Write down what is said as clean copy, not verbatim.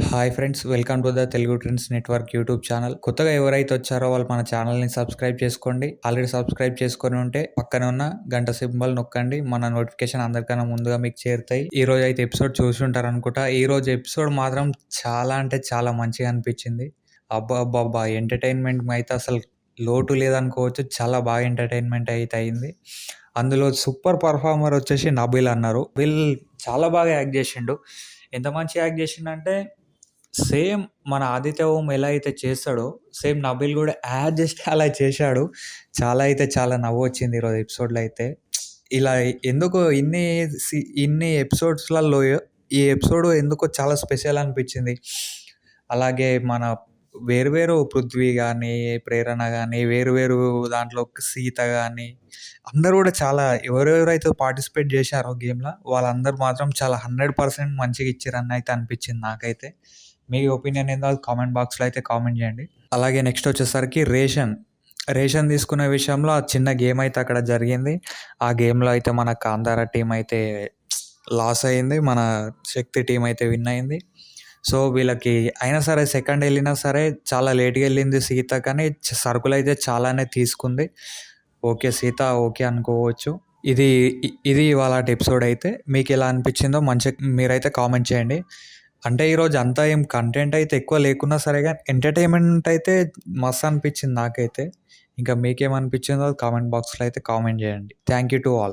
Hi friends, welcome to the Telugu trends network YouTube channel. కొత్తగా ఎవరైతే వచ్చారో వాళ్ళు మన ఛానల్ని సబ్స్క్రైబ్ చేసుకోండి. ఆల్రెడీ సబ్స్క్రైబ్ చేసుకొని ఉంటే పక్కన ఉన్న గంట సింబల్ నొక్కండి. మన నోటిఫికేషన్ అందరికన్నా ముందుగా మీకు చేరుతాయి. ఈ రోజు అయితే ఎపిసోడ్ చూసుంటారు అనుకుంటా. ఈ రోజు ఎపిసోడ్ మాత్రం చాలా అంటే చాలా మంచిగా అనిపించింది. అబ్బా అబ్బా, ఎంటర్టైన్మెంట్ అయితే అసలు లోటు లేదనుకోవచ్చు. చాలా బాగా ఎంటర్టైన్మెంట్ అయితే అయింది. అందులో సూపర్ పర్ఫార్మర్ వచ్చేసి నబీల్ అన్నారు. నబీల్ చాలా బాగా యాక్ట్ చేసిండు. ఎంత మంచి యాక్ట్ చేసిండంటే సేమ్ మన 'ఆదిత్య ఓం' ఎలా అయితే చేస్తాడో, సేమ్ నబీల్ గూడా యాజ్ జస్ట్ అలా చేశాడు. చాలా అయితే చాలా నవ్వొచ్చింది ఈరోజు ఎపిసోడ్‌లో అయితే. ఇలా ఎందుకో ఇన్ని ఎపిసోడ్స్‌లలో ఈ ఎపిసోడ్ ఎందుకో చాలా స్పెషల్ అనిపించింది. అలాగే మన వేరు వేరు 'పృథ్వీ' గానీ, 'ప్రేరణ' గానీ, వేరు వేరు దాంట్లో 'సీత' గానీ, అందరూ గూడా చాలా ఎవరెవరైతే పార్టిసిపేట్ జేశారో గేమ్‌ల వాళ్ళందరూ మాత్రం చాలా 100% మంచిగా ఇచ్చిరని అయితే అనిపించింది నాకైతే. మీ ఒపీనియన్ ఏందో అది కామెంట్ బాక్స్‌లో అయితే కామెంట్ చేయండి. అలాగే నెక్స్ట్ వచ్చేసరికి రేషన్ తీసుకునే విషయంలో ఆ చిన్న గేమ్ అయితే అక్కడ జరిగింది. ఆ గేమ్‌లో అయితే మన కాంతార టీమ్ అయితే లాస్ అయింది. మన శక్తి టీమ్ అయితే విన్ అయింది. సో, వీళ్ళకి అయినా సరే సెకండ్ ఎళ్ళినా సరే చాలా లేట్‌గా ఎళ్ళింది సీత, కానీ సరుకులైతే చాలానే తీసుకుంది. ఓకే, సీత ఓకే అనుకోవచ్చు. ఇది ఇవాళటి ఎపిసోడ్ అయితే. మీకెలా అనిపించిందో మీరైతే కామెంట్ చేయండి. అంటే ఈరోజు అంతా ఏం కంటెంట్ అయితే ఎక్కువ లేకున్నా సరే గానీ ఎంటర్‌టైన్‌మెంట్ అయితే మస్తు అనిపించింది నాకైతే. ఇంకా మీకేమనిపించిందో కామెంట్ బాక్స్‌లో అయితే కామెంట్ చేయండి. Thank you to all.